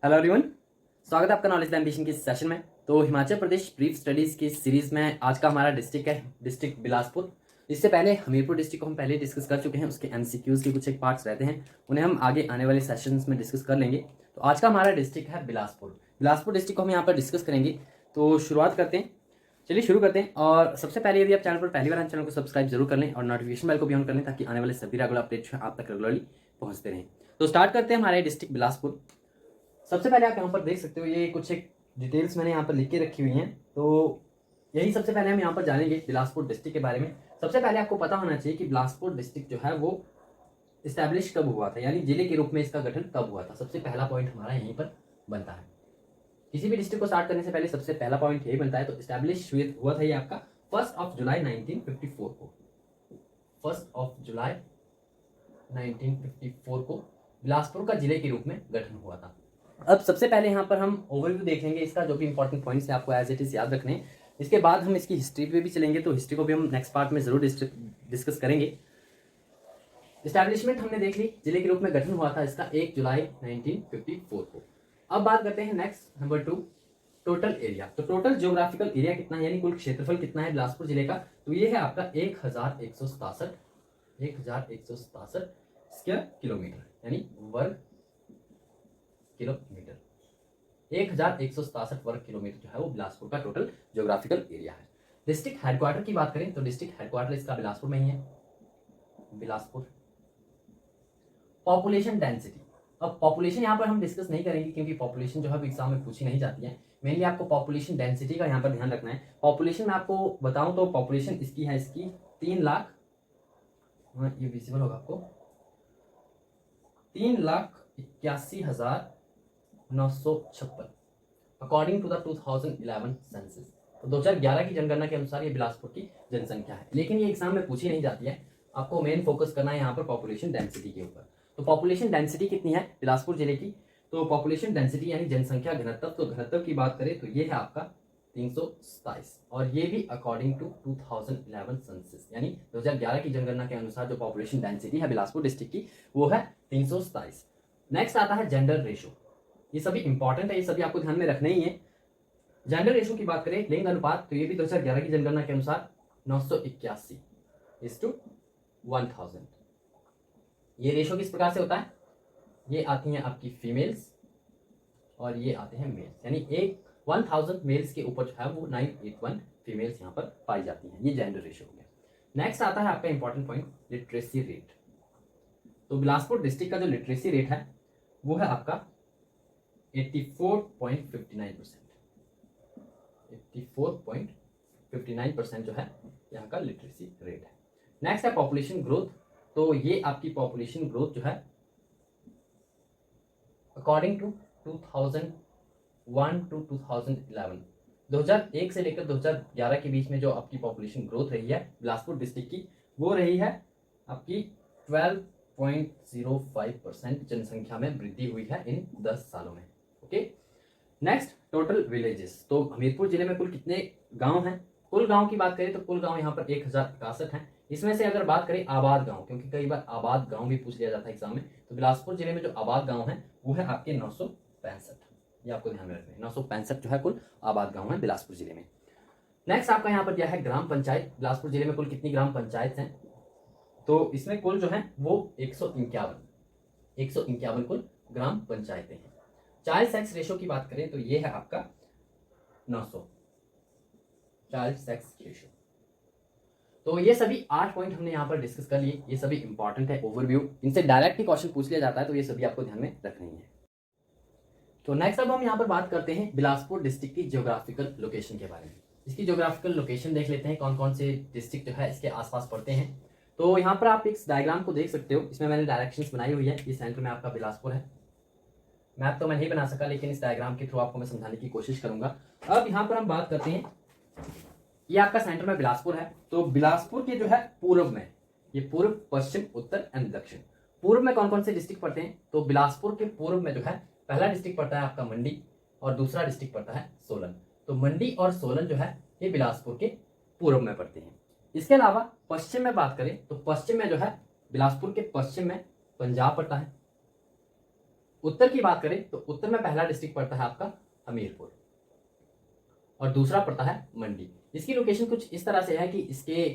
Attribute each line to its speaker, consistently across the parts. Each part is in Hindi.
Speaker 1: हेलो एवरीवन, स्वागत है आपका नॉलेज द एम्बिशन के सेशन में। तो हिमाचल प्रदेश ब्रीफ स्टडीज़ की सीरीज़ में आज का हमारा डिस्ट्रिक्ट है डिस्ट्रिक्ट बिलासपुर। इससे पहले हमीरपुर डिस्ट्रिक्ट को हम पहले डिस्कस कर चुके हैं, उसके एमसीक्यूज़ के कुछ एक पार्ट्स रहते हैं, उन्हें हम आगे आने वाले सेशंस में डिस्कस कर लेंगे। तो आज का हमारा डिस्ट्रिक्ट है बिलासपुर। बिलासपुर डिस्ट्रिक्ट को हम यहाँ पर डिस्कस करेंगे। तो शुरुआत करते हैं, चलिए शुरू करते हैं। और सबसे पहले यदि आप चैनल पर पहली बार चैनल को सब्सक्राइब जरूर कर लें और नोटिफिकेशन बेल को भी ऑन कर लें ताकि आने वाले सभी रेगुलर अपडेट जो है आप तक रेगुलरली पहुँचते रहें। तो स्टार्ट करते हैं हमारे डिस्ट्रिक्ट बिलासपुर। सबसे पहले आप यहाँ पर देख सकते हो, ये कुछ एक डिटेल्स मैंने यहाँ पर लिख के रखी हुई हैं। तो यही सबसे पहले हम यहाँ पर जानेंगे बिलासपुर डिस्ट्रिक्ट के बारे में। सबसे पहले आपको पता होना चाहिए कि बिलासपुर डिस्ट्रिक्ट जो है वो इस्टेब्लिश कब हुआ था, यानी जिले के रूप में इसका गठन कब हुआ था। सबसे पहला पॉइंट हमारा यहीं पर बनता है। किसी भी डिस्ट्रिक्ट को स्टार्ट करने से पहले सबसे पहला पॉइंट यही बनता है। तो इस्टेब्लिश हुआ था ये आपका 1 जुलाई 1954 को। 1 जुलाई 1954 को बिलासपुर का जिले के रूप में गठन हुआ था। अब सबसे पहले यहाँ पर हम ओवरव्यू देखेंगे इसका, जो भी इंपॉर्टेंट पॉइंट्स है आपको एज इट इज याद रखने। इसके बाद हम इसकी हिस्ट्री पे भी चलेंगे, तो हिस्ट्री को भी हम नेक्स्ट पार्ट में जरूर डिस्कस करेंगे। इस्टेब्लिशमेंट हमने देख ली, जिले के रूप में गठन हुआ था इसका 1 जुलाई 1954 को। अब बात करते हैं नेक्स्ट नंबर 2, टोटल एरिया। तो टोटल जियोग्राफिकल एरिया कितना है, यानी कुल क्षेत्रफल कितना है बिलासपुर जिले का, तो ये है आपका 1167 स्क्वायर किलोमीटर, यानी वर्ग किलोमीटर। 1167 वर्ग किलोमीटर जो है वो बिलासपुर का टोटल ज्योग्राफिकल एरिया है। डिस्ट्रिक्ट हेडक्वार्टर की बात करें तो डिस्ट्रिक्ट हेडक्वार्टर इसका बिलासपुर में ही है, बिलासपुर। पॉपुलेशन डेंसिटी, अब पॉपुलेशन यहाँ पर हम डिस्कस नहीं करेंगे क्योंकि पॉपुलेशन जो है एग्जाम में पूछी नहीं जाती है। मेनली आपको पॉपुलेशन डेंसिटी का यहाँ पर ध्यान रखना है। पॉपुलेशन में आपको बताऊं तो पॉपुलेशन इसकी है, इसकी 3,00,000, ये विजिबल होगा आपको, 3,81,956 अकॉर्डिंग टू द 2011 सेंसस। तो 2011 की जनगणना के अनुसार ये बिलासपुर की जनसंख्या है, लेकिन ये एग्जाम में पूछी नहीं जाती है। आपको मेन फोकस करना है यहाँ पर पॉपुलेशन डेंसिटी के ऊपर। तो पॉपुलेशन डेंसिटी कितनी है बिलासपुर जिले की, तो पॉपुलेशन डेंसिटी यानी जनसंख्या घनत्व, तो घनत्व की बात करें तो ये है आपका 327, और ये भी अकॉर्डिंग टू 2011 सेंसस, यानी 2011 की जनगणना के अनुसार जो पॉपुलेशन डेंसिटी है बिलासपुर डिस्ट्रिक्ट की वो है 327। नेक्स्ट आता है जेंडर रेशो। ये सभी इंपॉर्टेंट है, ये सभी आपको ध्यान में रखना ही है। जेंडर रेशो की बात करें, लिंग अनुपात, तो ये भी 2011 की जनगणना के अनुसार 981:1000। ये रेशो किस प्रकार से होता है, ये आती हैं आपकी फीमेल्स और ये आते हैं मेल्स, यानी 1000 मेल्स के ऊपर जो है वो 981 फीमेल्स यहाँ पर पाई जाती हैं। ये जेंडर रेशो हो गया। नेक्स्ट आता है आपका इंपॉर्टेंट पॉइंट, लिटरेसी रेट। तो बिलासपुर डिस्ट्रिक्ट का जो लिटरेसी रेट है वो है आपका 84.59%। 84.59% जो है यहाँ का लिटरेसी रेट है। नेक्स्ट है पॉपुलेशन ग्रोथ। तो ये आपकी पॉपुलेशन ग्रोथ जो है अकॉर्डिंग टू 2001 टू 2011, 2001 से लेकर 2011 के बीच में जो आपकी पॉपुलेशन ग्रोथ रही है बिलासपुर डिस्ट्रिक्ट की, वो रही है आपकी 12.05% जनसंख्या में वृद्धि हुई है इन 10 सालों में। Okay, next total villages. तो हमीरपुर जिले में कुल कितने गांव हैं, कुल गांव की बात करें तो कुल गांव यहाँ पर 1061 हैं। इसमें से अगर बात करें आबाद गांव, क्योंकि कई बार आबाद गांव भी पूछ लिया जाता है एग्जाम में, तो बिलासपुर जिले में जो आबाद गांव है वो है आपके 965। ये आपको ध्यान में रखना है, 965 जो है कुल आबाद गांव है बिलासपुर जिले में। नेक्स्ट आपका यहाँ पर दिया है ग्राम पंचायत। बिलासपुर जिले में कुल कितनी ग्राम पंचायत हैं, तो इसमें कुल जो है वो 151 कुल ग्राम पंचायतें हैं। चाइल्ड सेक्स रेशो की बात करें तो ये है आपका 900 चाइल्ड सेक्स रेशो। तो ये सभी 8 पॉइंट हमने यहाँ पर डिस्कस कर लिए, ये सभी इंपॉर्टेंट है ओवरव्यू, इनसे डायरेक्ट ही क्वेश्चन पूछ लिया जाता है, तो ये सभी आपको ध्यान में रखनी है। तो नेक्स्ट अब हम यहाँ पर बात करते हैं बिलासपुर डिस्ट्रिक्ट की ज्योग्राफिकल लोकेशन के बारे में। इसकी ज्योग्राफिकल लोकेशन देख लेते हैं, कौन कौन से डिस्ट्रिक्ट जो है इसके आसपास पड़ते हैं। तो यहाँ पर आप इस डायग्राम को देख सकते हो, इसमें मैंने डायरेक्शंस बनाई हुई है। ये सेंटर में आपका बिलासपुर है। मैप तो मैं नहीं बना सका, लेकिन इस डायग्राम के थ्रू आपको मैं समझाने की कोशिश करूंगा। अब यहाँ पर हम बात करते हैं, ये आपका सेंटर में बिलासपुर है। तो बिलासपुर के जो है पूर्व में, ये पूर्व, पश्चिम, उत्तर एंड दक्षिण, पूर्व में कौन कौन से डिस्ट्रिक्ट पड़ते हैं, तो बिलासपुर के पूर्व में जो है पहला डिस्ट्रिक्ट पड़ता है आपका मंडी और दूसरा डिस्ट्रिक्ट पड़ता है सोलन। तो मंडी और सोलन जो है ये बिलासपुर के पूर्व में पड़ते हैं। इसके अलावा पश्चिम में बात करें तो पश्चिम में जो है बिलासपुर के पश्चिम में पंजाब पड़ता है। उत्तर की बात करें तो उत्तर में पहला डिस्ट्रिक्ट पड़ता है आपका हमीरपुर और दूसरा पड़ता है मंडी। इसकी लोकेशन कुछ इस तरह से है कि इसके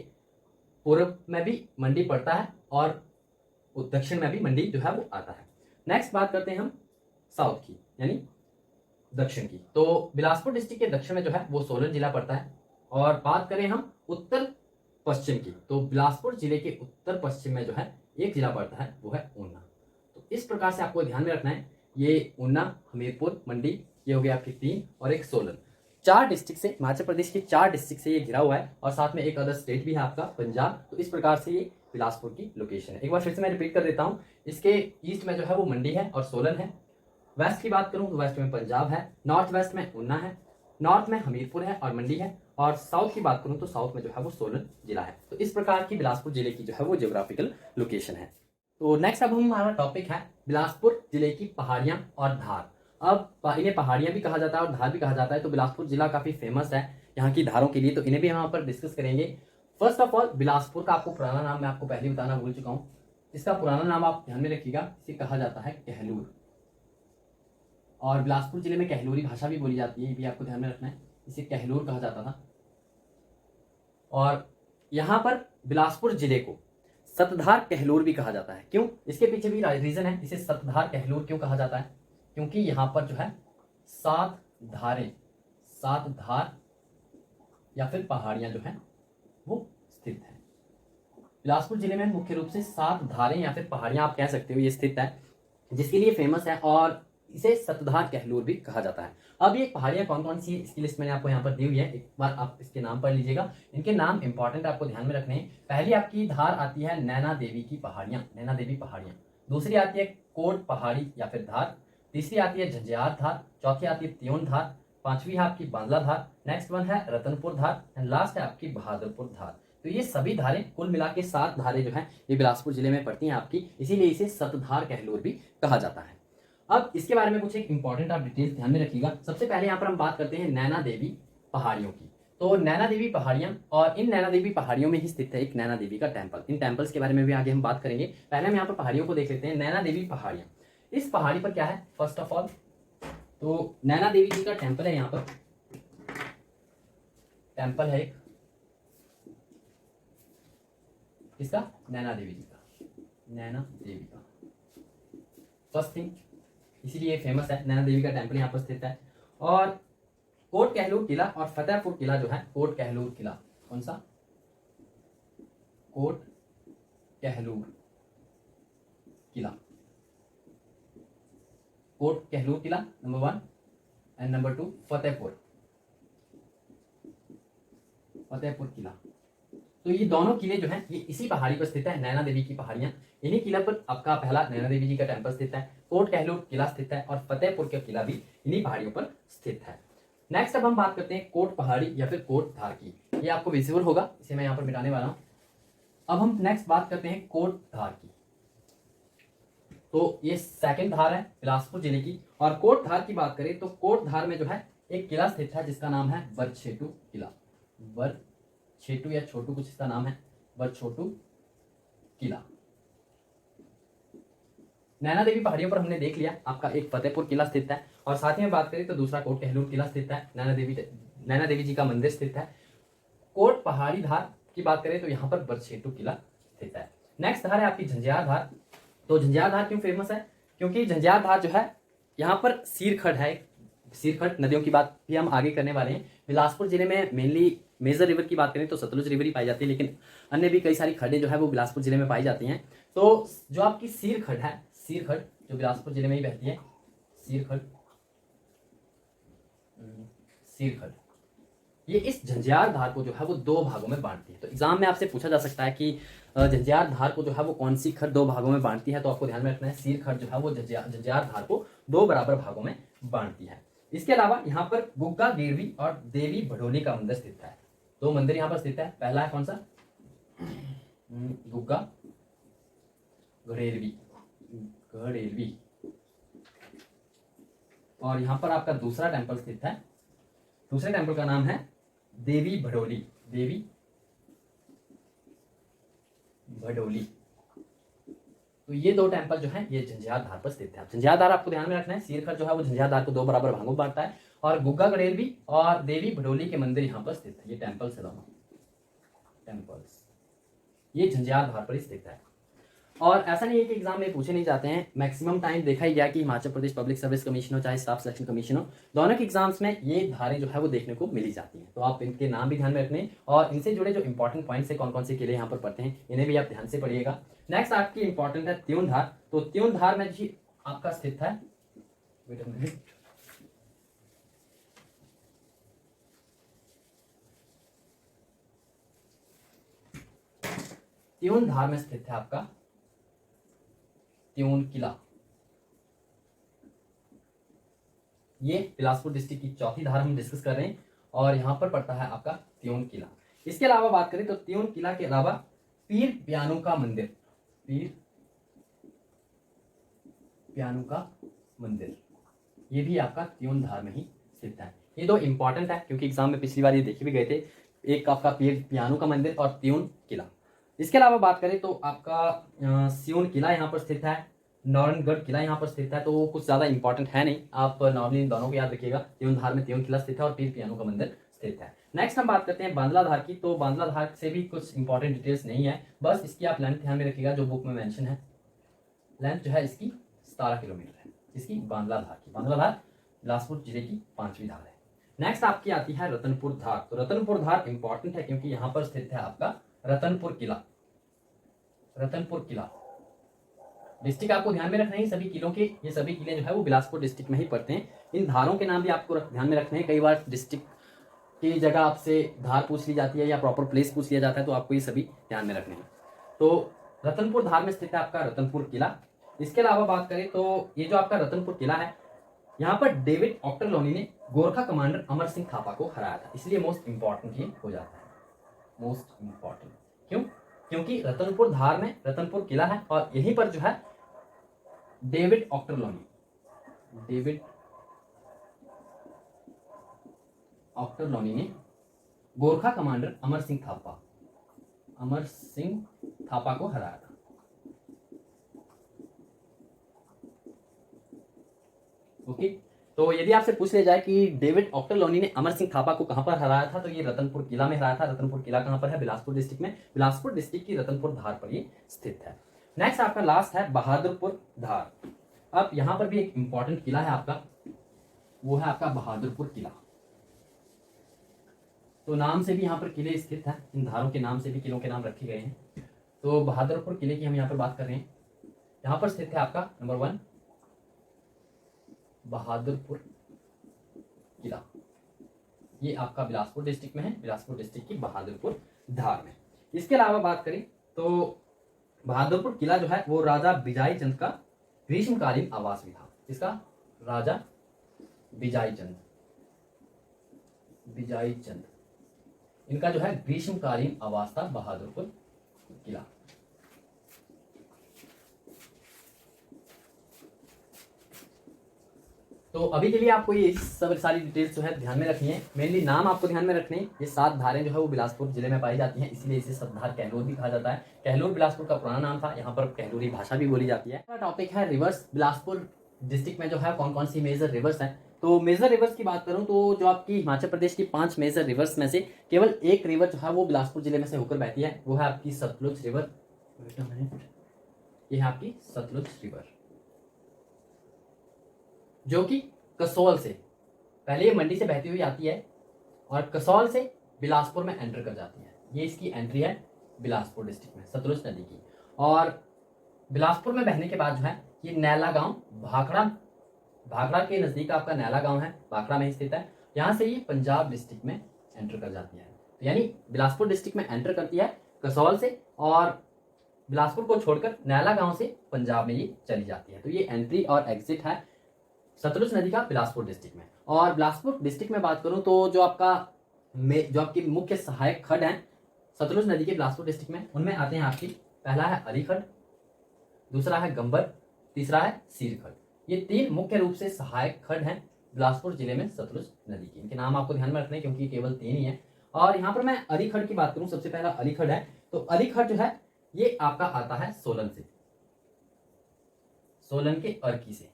Speaker 1: पूर्व में भी मंडी पड़ता है और दक्षिण में भी मंडी जो है वो आता है। नेक्स्ट बात करते हैं हम साउथ की यानी दक्षिण की। तो बिलासपुर डिस्ट्रिक्ट के दक्षिण में जो है वो सोलन जिला पड़ता है। और बात करें हम उत्तर पश्चिम की तो बिलासपुर जिले के उत्तर पश्चिम में जो है एक जिला पड़ता है वो है ऊना। तो इस प्रकार से आपको ध्यान में रखना है, ये ऊना, हमीरपुर, मंडी, ये हो गया आपकी 3 और एक सोलन। 4 डिस्ट्रिक्ट से, हिमाचल प्रदेश के 4 डिस्ट्रिक्ट से ये घिरा हुआ है और साथ में एक अदर स्टेट भी है आपका पंजाब। तो इस प्रकार से ये बिलासपुर की लोकेशन है। एक बार फिर से मैं रिपीट कर देता हूँ, इसके ईस्ट में जो है वो मंडी है और सोलन है। वेस्ट की बात करूं तो वेस्ट में पंजाब है, नॉर्थ वेस्ट में ऊना है, नॉर्थ में हमीरपुर है और मंडी है, और साउथ की बात करूं तो साउथ में जो है वो सोलन जिला है। तो इस प्रकार की बिलासपुर जिले की जो है वो जियोग्राफिकल लोकेशन है। तो नेक्स्ट अब हमारा टॉपिक है बिलासपुर जिले की पहाड़ियां और धार। अब इन्हें पहाड़ियां भी कहा जाता है और धार भी कहा जाता है। तो बिलासपुर जिला काफी फेमस है यहाँ की धारों के लिए, तो इन्हें भी हम यहाँ पर डिस्कस करेंगे। फर्स्ट ऑफ ऑल बिलासपुर का आपको पुराना नाम मैं आपको पहले बताना भूल चुका हूँ। इसका पुराना नाम आप ध्यान में रखिएगा, इसे कहा जाता है कहलूर। और बिलासपुर जिले में कहलूरी भाषा भी बोली जाती है, ये भी आपको ध्यान में रखना है, इसे कहलूर कहा जाता था। और यहाँ पर बिलासपुर जिले को सतधार कहलूर भी कहा जाता है। क्यों? इसके पीछे भी रीजन है, इसे सतधार कहलूर क्यों कहा जाता है, क्योंकि यहाँ पर जो है 7 धारें, 7 धार या फिर पहाड़ियां जो है वो स्थित है। बिलासपुर जिले में मुख्य रूप से 7 धारें या फिर पहाड़ियां आप कह सकते हो ये स्थित है, जिसके लिए फेमस है और इसे सतधार कहलूर भी कहा जाता है। अब ये पहाड़ियां कौन कौन सी है इसकी लिस्ट मैंने आपको यहाँ पर दी हुई है, एक बार आप इसके नाम पढ़ लीजिएगा। इनके नाम इंपॉर्टेंट आपको ध्यान में रखने हैं। पहली आपकी धार आती है नैना देवी की पहाड़ियां, नैना देवी पहाड़ियां। दूसरी आती है कोट पहाड़ी या फिर धार। तीसरी आती है झंझार धार। चौथी आती है त्योन धार। पांचवी है आपकी बांदला धार। नेक्स्ट वन है रतनपुर धार एंड लास्ट है आपकी बहादुरपुर धार। तो ये सभी धारें कुल मिला के 7 धारें जो है ये बिलासपुर जिले में पड़ती हैं आपकी, इसीलिए इसे सतधार कहलूर भी कहा जाता है। अब इसके बारे में कुछ एक इंपॉर्टेंट आप डिटेल्स ध्यान में रखिएगा। सबसे पहले यहाँ पर हम बात करते हैं नैना देवी पहाड़ियों की। तो नैना देवी पहाड़ियां, और इन नैना देवी पहाड़ियों में ही स्थित है एक नैना देवी का टेम्पल। इन टेम्पल्स के बारे में भी आगे हम बात करेंगे। पहले हम यहाँ पर पहाड़ियों को देख लेते हैं। नैना देवी पहाड़ियां, इस पहाड़ी पर क्या है फर्स्ट ऑफ ऑल, तो नैना देवी जी का टेम्पल है। यहाँ पर टेम्पल है एक, किसका? नैना देवी जी का, नैना देवी का फर्स्ट थिंग, इसीलिए फेमस है। नैना देवी का टेम्पल यहाँ पर स्थित है। और कोट कहलूर किला और फतेहपुर किला जो है, कोट कहलूर किला, कौन सा? कोट कहलूर किला, कोट कहलूर किला नंबर 1 एंड नंबर 2 फतेहपुर किला। तो ये दोनों किले जो हैं ये इसी पहाड़ी पर स्थित है, नैना देवी की पहाड़ियां। इन्हीं किला पर आपका पहला नैना देवी जी का टेम्पल स्थित है, कोट कहलूर किला स्थित है और फतेहपुर का किला भी इन्हीं पहाड़ियों पर स्थित है। नेक्स्ट अब हम बात करते हैं कोट पहाड़ी या फिर कोट धार की। ये आपको विजिबल होगा, इसे मैं यहाँ पर मिटाने वाला हूं। अब हम नेक्स्ट बात करते हैं कोट धार की। तो ये सेकंड धार है बिलासपुर जिले की। और कोट धार की बात करें तो कोट धार में जो है एक किला स्थित है जिसका नाम है बरछेटू किला। बरछेटू या छोटू कुछ इसका नाम है, बरछोटू किला। नैना देवी पहाड़ियों पर हमने देख लिया आपका एक फतेहपुर किला स्थित है, और साथ ही में बात करें तो दूसरा कोट कहलूर किला स्थित है। नैना देवी जी का मंदिर स्थित है। कोट पहाड़ी धार की बात करें तो यहाँ पर बरछेटू किला स्थित है। नेक्स्ट धार है आपकी झंझार धार। तो झंझार धार क्यों फेमस है? क्योंकि झंझार धार जो है यहाँ पर सीरखड़ है। सीरखड़ नदियों की बात भी हम आगे करने वाले हैं। बिलासपुर जिले में मेनली मेजर रिवर की बात करें तो सतलुज रिवर ही पाई जाती है, लेकिन अन्य भी कई सारी खड्डें जो है वो बिलासपुर जिले में पाई जाती हैं। तो जो आपकी सीरखड़ है, सीरखड़ जो बिलासपुर जिले में ही बहती है, सीरखड़, ये इस झंझार धार को जो है वो 2 भागों में बांटती है। तो एग्जाम में आपसे पूछा जा सकता है कि झंझार धार को जो है वो कौन सी खड़ 2 भागों में बांटती है। तो आपको ध्यान में रखना है सीर खड़ जो है वो झंझार धार को 2 बराबर भागों में बांटती है। इसके अलावा यहाँ पर गुग्गा गिरवी और देवी भड़ोली का मंदिर स्थित है। 2 मंदिर यहाँ पर स्थित है। पहला है कौन सा? गुग्गा घड़ेरवी, और यहाँ पर आपका दूसरा टेम्पल स्थित है। दूसरे टेम्पल का नाम है देवी भड़ोली, देवी भड़ोली। तो ये दो टेम्पल जो है ये झंझार धार पर स्थित है। झंझार धार आपको ध्यान में रखना है, सीरखड़ जो है वो झंझार धार को दो बराबर भागों में बांटता है, और गुग्गा गड़ेल भी और देवी भडोली के मंदिर यहाँ पर स्थित है। ये टेम्पल्स है दोनों, टेम्पल्स ये झंझार धार पर स्थित है। और ऐसा नहीं है कि एग्जाम में पूछे नहीं जाते हैं, मैक्सिमम टाइम देखा ही गया कि Himachal Pradesh public service commission हो चाहे स्टाफ सिलेक्शन कमीशन हो, दोनों के एग्जाम्स में ये धारें जो है वो देखने को मिली जाती हैं। तो आप इनके नाम भी ध्यान में रखने, और इनसे जुड़े जो इंपॉर्टेंट पॉइंट्स है कौन कौन से किले यहाँ पर पढ़ते हैं इन्हें भी आप ध्यान से पढ़िएगा। नेक्स्ट आपकी इंपॉर्टेंट है त्योन धार। तो त्योन धार में जी आपका स्थित है, वेट अ मिनट, त्योन धार में स्थित है आपका त्योन किला। ये बिलासपुर डिस्ट्रिक्ट की चौथी धार हम डिस्कस कर रहे हैं, और यहां पर पड़ता है आपका त्योन किला। इसके अलावा बात करें तो त्योन किला के अलावा पीर प्यानू का मंदिर, पीर प्यानू का मंदिर ये भी आपका त्योन धार में ही स्थित है। ये दो इंपॉर्टेंट है क्योंकि एग्जाम में पिछली बार ये देखे भी गए थे, एक आपका पीर प्यानू का मंदिर और त्योन किला। इसके अलावा बात करें तो आपका सियोन किला यहाँ पर स्थित है, नारायणगढ़ किला यहाँ पर स्थित है। तो कुछ ज्यादा इंपॉर्टेंट है नहीं, आप नॉर्मली इन दोनों को याद रखिएगा, त्योन धार में त्योन किला स्थित है और पीर प्यानू का मंदिर स्थित है। नेक्स्ट हम बात करते हैं बांदला धार की। तो बांदला धार से भी कुछ इंपॉर्टेंट डिटेल्स नहीं है, बस इसकी आप लेंथ ध्यान में रखिएगा जो बुक में मेंशन है। लेंथ जो है इसकी 17 किलोमीटर है, इसकी बांदला धार की। बांदला धार बिलासपुर जिले की 5वीं धार है। नेक्स्ट आपकी आती है रतनपुर धार। तो रतनपुर धार इंपॉर्टेंट है क्योंकि यहाँ पर स्थित है आपका रतनपुर किला। रतनपुर किला डिस्ट्रिक्ट आपको ध्यान में रखना है, सभी किलों के, ये सभी किले जो है वो बिलासपुर डिस्ट्रिक्ट में ही पड़ते हैं। इन धारों के नाम भी आपको ध्यान में रखने हैं, कई बार डिस्ट्रिक्ट की जगह आपसे धार पूछ ली जाती है या प्रॉपर प्लेस पूछ लिया जाता है, तो आपको ये सभी ध्यान में रखने हैं। तो रतनपुर धार में स्थित है आपका रतनपुर किला। इसके अलावा बात करें तो ये जो आपका रतनपुर किला है, यहाँ पर डेविड ऑक्टरलोनी ने गोरखा कमांडर अमर सिंह थापा को हराया था, इसलिए मोस्ट इंपॉर्टेंट ये हो जाता है, मोस्ट इंपॉर्टेंट। क्यों? क्योंकि रतनपुर धार में रतनपुर किला है और यहीं पर जो है डेविड ऑक्टरलोनी ने गोरखा कमांडर अमर सिंह थापा को हराया था। ओके, तो यदि आपसे पूछ लिया जाए कि डेविड ऑक्टरलोनी ने अमर सिंह थापा को कहां पर हराया था, तो ये रतनपुर किला में हराया था। रतनपुर किला कहां पर है? बिलासपुर डिस्ट्रिक्ट में, बिलासपुर डिस्ट्रिक्ट की रतनपुर धार पर ये स्थित है। नेक्स्ट आपका लास्ट है बहादुरपुर धार। अब यहां पर भी एक इंपॉर्टेंट किला है आपका, वो है आपका बहादुरपुर किला। तो नाम से भी यहाँ पर किले स्थित हैं, इन धारों के नाम से भी किलों के नाम रखे गए हैं। तो बहादुरपुर किले की हम यहाँ पर बात कर रहे हैं। यहाँ पर स्थित है आपका नंबर 1 बहादुरपुर किला, ये आपका बिलासपुर डिस्ट्रिक्ट में है, बिलासपुर डिस्ट्रिक्ट की बहादुरपुर धार में। इसके अलावा बात करें तो बहादुरपुर किला जो है वो राजा बिजाई चंद का ग्रीष्मकालीन आवास भी था। इसका राजा बिजाई चंद इनका जो है ग्रीष्मकालीन आवास था बहादुरपुर किला। तो अभी के लिए आपको ये सब सारी डिटेल्स जो है ध्यान में रखनी है। मेनली नाम आपको ध्यान में रखने हैं। ये 7 धारें जो है वो बिलासपुर जिले में पाई जाती हैं, इसीलिए इसे सतधार कहलोर भी कहा जाता है। कहलोर बिलासपुर का पुराना नाम था, यहाँ पर कहलोरी भाषा भी बोली जाती है। टॉपिक है रिवर्स। बिलासपुर डिस्ट्रिक्ट में जो है कौन कौन सी मेजर रिवर्स हैं। तो मेजर रिवर्स की बात करूं तो जो आपकी हिमाचल प्रदेश की 5 मेजर रिवर्स में से केवल एक रिवर जो है वो बिलासपुर जिले में से होकर बहती है, वो है आपकी सतलुज रिवर। ये है आपकी सतलुज रिवर, जो कि कसौल से, पहले ये मंडी से बहती हुई आती है और कसौल से बिलासपुर में एंटर कर जाती है। ये इसकी एंट्री है बिलासपुर डिस्ट्रिक्ट में सतलुज नदी की। और बिलासपुर में बहने के बाद जो है ये नैला गांव भाखड़ा के नजदीक आपका नैला गांव है, भाखड़ा में स्थित है। यहां से ये पंजाब डिस्ट्रिक्ट में एंटर कर जाती है। तो यानी बिलासपुर डिस्ट्रिक्ट में एंटर करती है कसौल से, और बिलासपुर को छोड़कर नैला गांव से पंजाब में ये चली जाती है। तो ये एंट्री और एग्जिट है सतलुज नदी का बिलासपुर डिस्ट्रिक्ट में। और बिलासपुर डिस्ट्रिक्ट में बात करूं तो जो आपकी मुख्य सहायक खड्ड हैं सतलुज नदी के बिलासपुर डिस्ट्रिक्ट में, उनमें आते हैं आपकी, पहला है अली खड्ड, दूसरा है गंबर, तीसरा है सीर खड्ड। ये 3 मुख्य रूप से सहायक खड्ड हैं बिलासपुर जिले में सतलुज नदी की। इनके नाम आपको ध्यान में रखने क्योंकि केवल 3 ही है। और यहाँ पर मैं अली खड्ड की बात करूं, सबसे पहला अली खड्ड है। तो अली खड्ड जो है ये आपका आता है सोलन से। सोलन के अर्की से।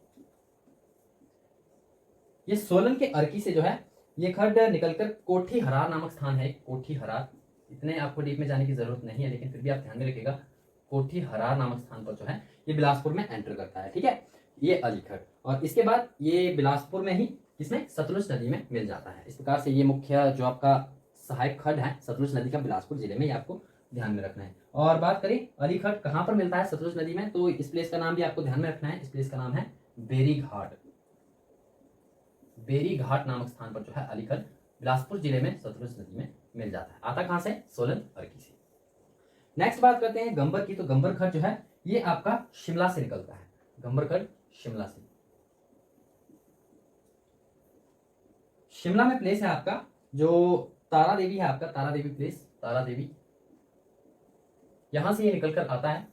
Speaker 1: ये सोलन के अर्की से जो है ये खड्ड निकलकर कोठी हरार नामक स्थान है, कोठी हरार, इतने आपको डीप में जाने की जरूरत नहीं है, लेकिन फिर भी आप ध्यान में रखिएगा, कोठी हरार नामक स्थान पर जो है ये बिलासपुर में एंटर करता है। ठीक है, ये अलीखड़, और इसके बाद ये बिलासपुर में ही इसमें सतलुज नदी में मिल जाता है। इस प्रकार से ये मुख्य जो आपका सहायक खड्ड है सतलुज नदी का बिलासपुर जिले में, ये आपको ध्यान में रखना है। और बात करें अलीखड़ कहाँ पर मिलता है सतलुज नदी में, तो इस प्लेस का नाम भी आपको ध्यान में रखना है। इस प्लेस का नाम है बेरी घाट। बेरी घाट नामक स्थान पर जो है अलीखड़ बिलासपुर जिले में सतलुज नदी में मिल जाता है। आता कहां से? सोलन अर्की से। नेक्स्ट बात करते हैं गंबर की। तो गंबर खड्ड जो है ये आपका शिमला से निकलता है। गंबर खड्ड शिमला से, शिमला में प्लेस है आपका जो तारा देवी है, आपका तारा देवी प्लेस, तारा देवी, यहां से ये निकलकर आता है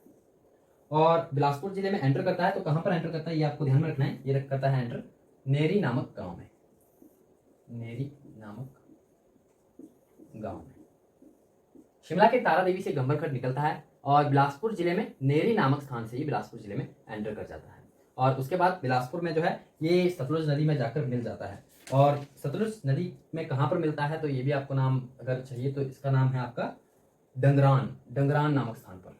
Speaker 1: और बिलासपुर जिले में एंटर करता है। तो कहां पर एंटर करता है ये आपको ध्यान में रखना है। ये करता है एंटर नेरी नामक गांव में, नेरी नामक गांव में। शिमला के तारा देवी से गंबर खड्ड निकलता है और बिलासपुर जिले में नेरी नामक स्थान से ही बिलासपुर जिले में एंटर कर जाता है। और उसके बाद बिलासपुर में जो है ये सतलुज नदी में जाकर मिल जाता है। और सतलुज नदी में कहां पर मिलता है तो ये भी आपको नाम अगर चाहिए तो इसका नाम है आपका डंगरान, डंगरान नामक स्थान पर,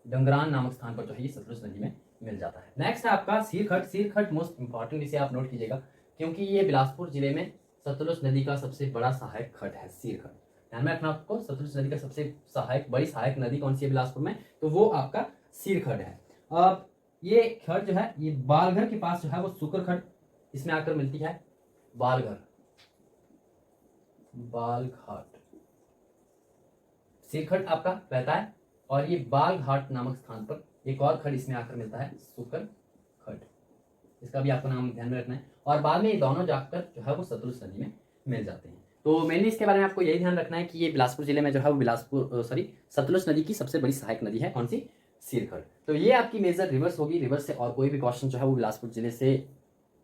Speaker 1: डंगरान नामक स्थान पर जो है ये सतलुज नदी में मिल जाता है। नेक्स्ट है आपका सीरखड्ड। सीरखड्ड मोस्ट इंपॉर्टेंट, इसे आप नोट कीजिएगा क्योंकि ये बिलासपुर जिले में सतलुज नदी का सबसे बड़ा सहायक खड्ड है सीरखड्ड। ध्यान में रखना आपको, सतलुज नदी का सबसे सहायक बड़ी सहायक नदी कौन सी है बिलासपुर में, तो वो आपका सीरखड्ड है। अब ये खड्ड जो है ये बालघर के पास जो है वो सुकर खड्ड इसमें आकर मिलती है। बालघर, बालघाट, सीरखड्ड आपका रहता है और ये बालघाट नामक स्थान पर एक और खड्ड इसमें आकर मिलता है, सुकर खड्ड। इसका भी आपको नाम ध्यान में रखना है। और बाद में ये दोनों जाकर जो है वो सतलुज नदी में मिल जाते हैं। तो मेनली इसके बारे में आपको यही ध्यान रखना है कि ये बिलासपुर जिले में जो है वो बिलासपुर सतलुज नदी की सबसे बड़ी सहायक नदी है कौन सी, सीरखड्ड। तो ये आपकी मेजर रिवर्स होगी। रिवर्स से और कोई भी क्वेश्चन जो है वो बिलासपुर जिले से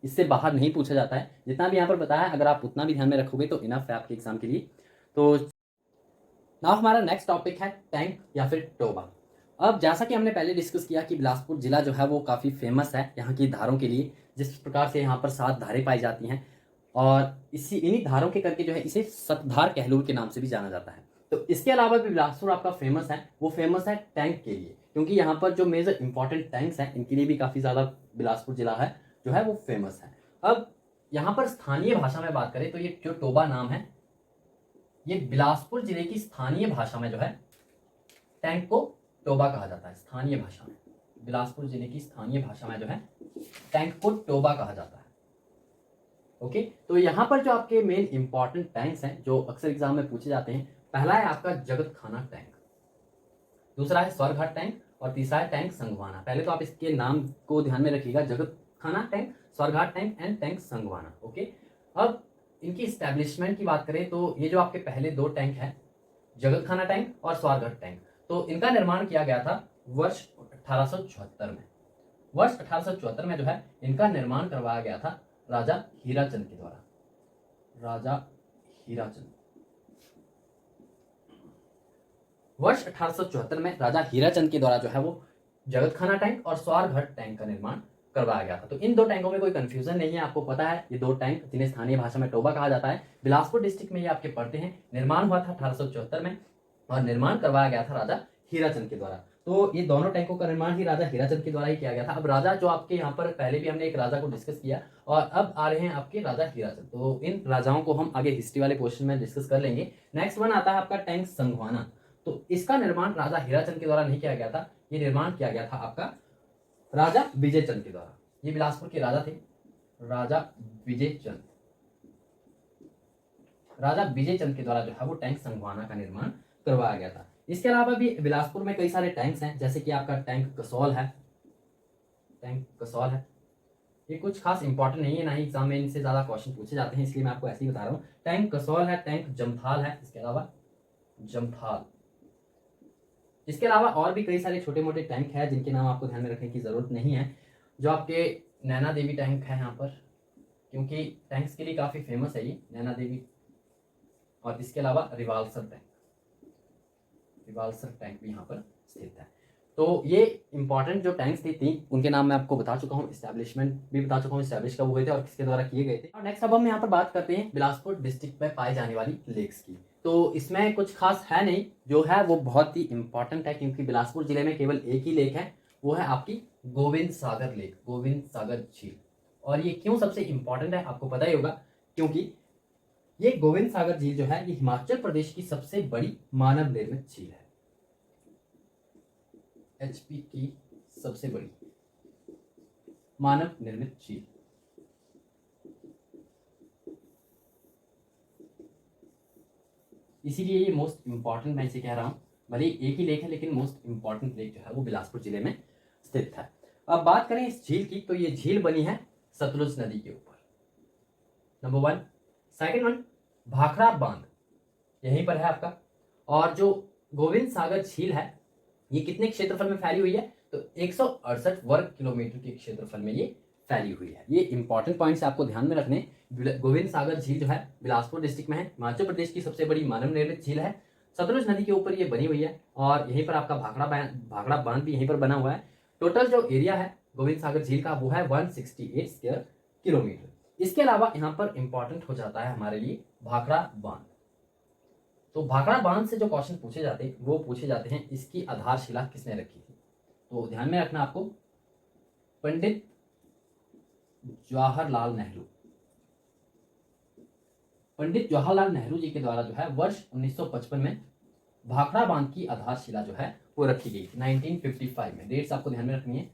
Speaker 1: इससे बाहर नहीं पूछा जाता है। जितना भी यहाँ पर बताया अगर आप उतना भी ध्यान में रखोगे तो इनफ है आपके एग्जाम के लिए। तो नाउ हमारा नेक्स्ट टॉपिक है टैंक या फिर टोबा। अब जैसा कि हमने पहले डिस्कस किया कि बिलासपुर जिला जो है वो काफ़ी फेमस है यहाँ की धारों के लिए, जिस प्रकार से यहाँ पर 7 धारें पाई जाती हैं और इन्हीं धारों के करके जो है इसे सतधार कहलूर के नाम से भी जाना जाता है। तो इसके अलावा भी बिलासपुर आपका फेमस है, वो फेमस है टैंक के लिए, क्योंकि यहाँ पर जो मेजर इंपॉर्टेंट टैंक्स हैं इनके लिए भी काफ़ी ज़्यादा बिलासपुर जिला है जो है वो फेमस है। अब यहाँ पर स्थानीय भाषा में बात करें तो ये जो टोबा नाम है ये बिलासपुर जिले की स्थानीय भाषा में जो है टैंक को टोबा कहा जाता है। स्थानीय भाषा में, बिलासपुर जिले की स्थानीय भाषा में जो है टैंक को टोबा कहा जाता है। ओके, तो यहाँ पर जो आपके मेन इंपॉर्टेंट टैंक्स हैं जो अक्सर एग्जाम में पूछे जाते हैं, पहला है आपका जगत खाना टैंक, दूसरा है स्वर्घाट टैंक और तीसरा है टैंक संगवाना। पहले तो आप इसके नाम को ध्यान में रखिएगा, Jagat Khana tank, Swarghat tank and tank Sangwana. Okay, अब इनकी स्टैब्लिशमेंट की बात करें तो ये जो आपके पहले 2 टैंक हैं, जगत खाना टैंक और स्वर्घाट टैंक, तो इनका निर्माण किया गया था वर्ष 1874 में। वर्ष 1874 में जो है इनका निर्माण करवाया गया था राजा हीराचंद के द्वारा। राजा हीराचंद, वर्ष 1874 में राजा हीराचंद के द्वारा जो है वो जगत खाना टैंक और स्वर्घाट टैंक का निर्माण करवाया गया था। तो इन 2 टैंकों में कोई कंफ्यूजन नहीं है, आपको पता है ये 2 टैंक जिन्हें स्थानीय भाषा में टोबा कहा जाता है, बिलासपुर डिस्ट्रिक्ट में ये आपके पड़ते हैं। निर्माण हुआ था 1874 में और निर्माण करवाया गया था राजा हीराचंद के द्वारा। तो ये दोनों टैंकों का निर्माण ही राजा हीराचंद के द्वारा ही किया गया था। अब राजा जो आपके यहाँ पर पहले भी हमने एक राजा को डिस्कस किया और अब आ रहे हैं आपके राजा हीराचंद, तो इन राजाओं को हम आगे हिस्ट्री वाले क्वेश्चन में डिस्कस कर लेंगे। नेक्स्ट वन आता है आपका टैंक संगवाना। तो इसका निर्माण राजा हीराचंद के द्वारा नहीं किया गया था, ये निर्माण किया गया था आपका राजा विजयचंद के द्वारा। ये बिलासपुर के राजा थे, राजा विजयचंद। राजा विजयचंद के द्वारा जो है वो टैंक संगवाना का निर्माण करवाया गया था। इसके अलावा भी बिलासपुर में कई सारे टैंक्स हैं, जैसे कि आपका टैंक कसौल है, टैंक कसौल है। ये कुछ खास इंपॉर्टेंट नहीं है, ना ही एग्जाम में इनसे ज्यादा क्वेश्चन पूछे जाते हैं, इसलिए मैं आपको ऐसे ही बता रहा हूँ। टैंक कसौल है, टैंक जमथाल है, इसके अलावा जमथाल। इसके अलावा और भी कई सारे छोटे मोटे टैंक है जिनके नाम आपको ध्यान में रखने की जरूरत नहीं है। जो आपके नैना देवी टैंक है यहाँ पर, क्योंकि टैंक्स के लिए काफी फेमस है ये नैना देवी, और इसके अलावा रिवाल्सर टैंक, रिवाल्सर टैंक भी यहाँ पर स्थित है। तो ये इंपॉर्टेंट जो टैंक्स थी 3 उनके नाम मैं आपको बता चुका हूँ, इस्टेब्लिशमेंट भी बता चुका हूँ, इस्टेब्लिश कब हुए थे और किसके द्वारा किए गए थे। और नेक्स्ट अब हम यहाँ पर बात करते हैं बिलासपुर डिस्ट्रिक्ट में पाई जाने वाली लेक्स की। तो इसमें कुछ खास है नहीं, जो है वो बहुत ही इंपॉर्टेंट है, क्योंकि बिलासपुर जिले में केवल एक ही लेक है, वो है आपकी गोविंद सागर लेक, गोविंद सागर झील। और ये क्यों सबसे इंपॉर्टेंट है आपको पता ही होगा, क्योंकि ये गोविंद सागर झील जो है ये हिमाचल प्रदेश की सबसे बड़ी मानव निर्मित झील है, एचपी की सबसे बड़ी मानव निर्मित झील। इसीलिए ये मोस्ट इंपॉर्टेंट मैं इसे कह रहा हूं, भले एक ही लेक है लेकिन मोस्ट इंपॉर्टेंट लेक जो है वो बिलासपुर जिले में स्थित है। अब बात करें इस झील की, तो ये झील बनी है सतलुज नदी के ऊपर, नंबर 1। सेकंड वन, भाखड़ा बांध यहीं पर है आपका। और जो गोविंद सागर झील है ये कितने क्षेत्रफल में फैली हुई है, तो 168 वर्ग किलोमीटर के क्षेत्रफल में ये फैली हुई है। ये इंपॉर्टेंट पॉइंट्स आपको ध्यान में रखने। गोविंद सागर झील जो है बिलासपुर डिस्ट्रिक्ट में है, हिमाचल प्रदेश की सबसे बड़ी मानव निर्मित झील है, सतलुज नदी के ऊपर ये बनी हुई है, और यहीं पर आपका भाखड़ा बांध भी यहीं पर बना हुआ है। टोटल जो एरिया है गोविंद सागर झील का वो है 168 स्क्वायर किलोमीटर। इसके अलावा यहाँ पर इंपॉर्टेंट हो जाता है हमारे लिए भाखड़ा बांध। तो भाखड़ा बांध से जो क्वेश्चन पूछे जाते हैं वो पूछे जाते हैं इसकी आधारशिला किसने रखी थी। तो ध्यान में रखना आपको, पंडित जवाहरलाल नेहरू, पंडित जवाहरलाल नेहरू जी के द्वारा जो है वर्ष 1955 में भाखड़ा बांध की आधारशिला जो है वो रखी गई 1955 में। डेट्स आपको ध्यान में रखनी है।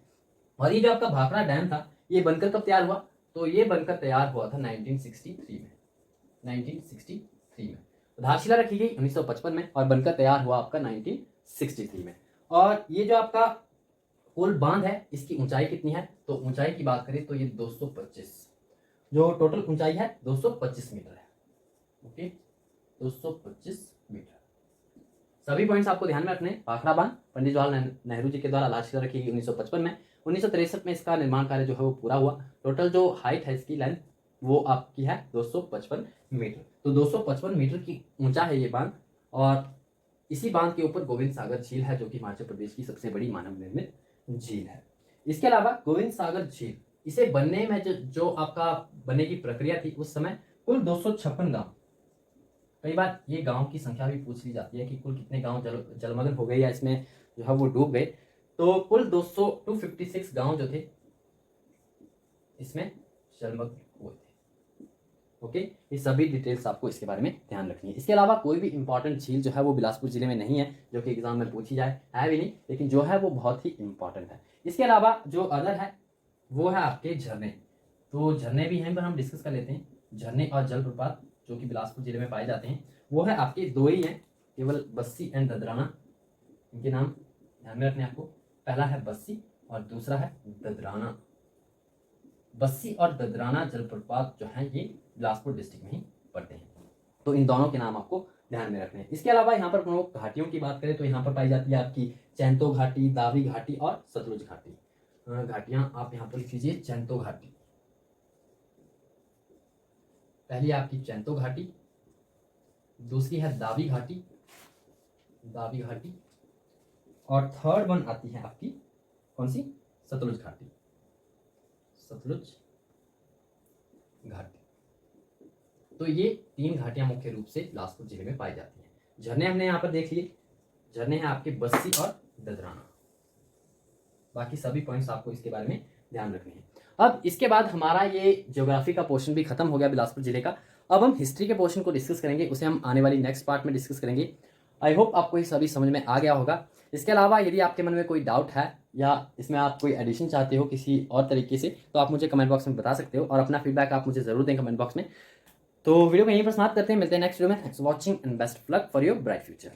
Speaker 1: और ये जो आपका भाखड़ा डैम था ये बनकर कब तैयार हुआ, तो ये बनकर तैयार हुआ था 1963 में, 1963 में। आधारशिला रखी गई 1955 में और बनकर तैयार हुआ आपका 1963 में। और ये जो आपका पुल बांध है इसकी ऊंचाई कितनी है, तो ऊंचाई की बात करें तो ये 225, जो टोटल ऊंचाई है 225 मीटर है। Okay, 225 metre. सभी पॉइंट्स आपको ध्यान में रखने। भाखड़ा बांध पंडित जवाहरलाल नेहरू जी के द्वारा आधारशिला रखी गई 1955 में। 1963 में इसका निर्माण कार्य जो है वो पूरा हुआ। टोटल जो हाइट है इसकी लेंथ वो आपकी है 255 मीटर। तो 255 मीटर की ऊंचा है ये बांध, और इसी बांध के ऊपर गोविंद सागर झील है जो कि हिमाचल प्रदेश की सबसे बड़ी मानव निर्मित झील है। इसके अलावा गोविंद सागर झील इसे बनने में जो आपका बनने की प्रक्रिया थी उस समय कुल 256 गांव, कई बार ये गांव की संख्या भी पूछ ली जाती है कि कुल कितने गांव जलमग्न हो गए या इसमें जो है वो डूब गए, तो कुल 256 गांव जो थे इसमें जलमग्न हुए थे। ओके, ये सभी डिटेल्स आपको इसके बारे में ध्यान रखनी है। इसके अलावा कोई भी इंपॉर्टेंट झील जो है वो बिलासपुर जिले में नहीं है जो कि एग्जाम में पूछी जाए, है भी नहीं, लेकिन जो है वो बहुत ही इंपॉर्टेंट है। इसके अलावा जो अदर है वो है आपके झरने। तो झरने भी यहीं पर हम डिस्कस कर लेते हैं। झरने और जलप्रपात जो कि बिलासपुर जिले में पाए जाते हैं वो है आपके 2 ही हैं, केवल बस्सी एंड ददराना। इनके नाम ध्यान में रखने आपको, पहला है बस्सी और दूसरा है ददराना। बस्सी और ददराना जलप्रपात जो है ये बिलासपुर डिस्ट्रिक्ट में ही पड़ते हैं, तो इन दोनों के नाम आपको ध्यान में रखने हैं। इसके अलावा यहाँ पर प्रमुख घाटियों की बात करें तो यहाँ पर पाई जाती है आपकी चैंतो घाटी, दावी घाटी और सतलुज घाटी। घाटियां आप यहाँ पर लिख लीजिए, चैंतो घाटी, पहली आपकी चैंतो घाटी, दूसरी है दावी घाटी, दावी घाटी, और थर्ड वन आती है आपकी कौन सी, सतलुज घाटी, सतलुज घाटी। तो ये 3 घाटियां मुख्य रूप से बिलासपुर जिले में पाई जाती हैं। झरने हमने यहाँ पर देख लिए, झरने हैं आपके बस्सी और ददराना। बाकी सभी पॉइंट्स आपको इसके बारे में ध्यान रखने हैं। अब इसके बाद हमारा ये ज्योग्राफी का पोर्शन भी खत्म हो गया बिलासपुर जिले का। अब हम हिस्ट्री के पोर्शन को डिस्कस करेंगे, उसे हम आने वाली नेक्स्ट पार्ट में डिस्कस करेंगे। आई होप आपको ये सभी समझ में आ गया होगा। इसके अलावा यदि आपके मन में कोई डाउट है या इसमें आप कोई एडिशन चाहते हो किसी और तरीके से, तो आप मुझे कमेंट बॉक्स में बता सकते हो और अपना फीडबैक आप मुझे जरूर दें कमेंट बॉक्स में। तो वीडियो को यहीं पर समाप्त करते हैं, मिलते हैं नेक्स्ट वीडियो में। Thanks for watching and best of luck for your bright future.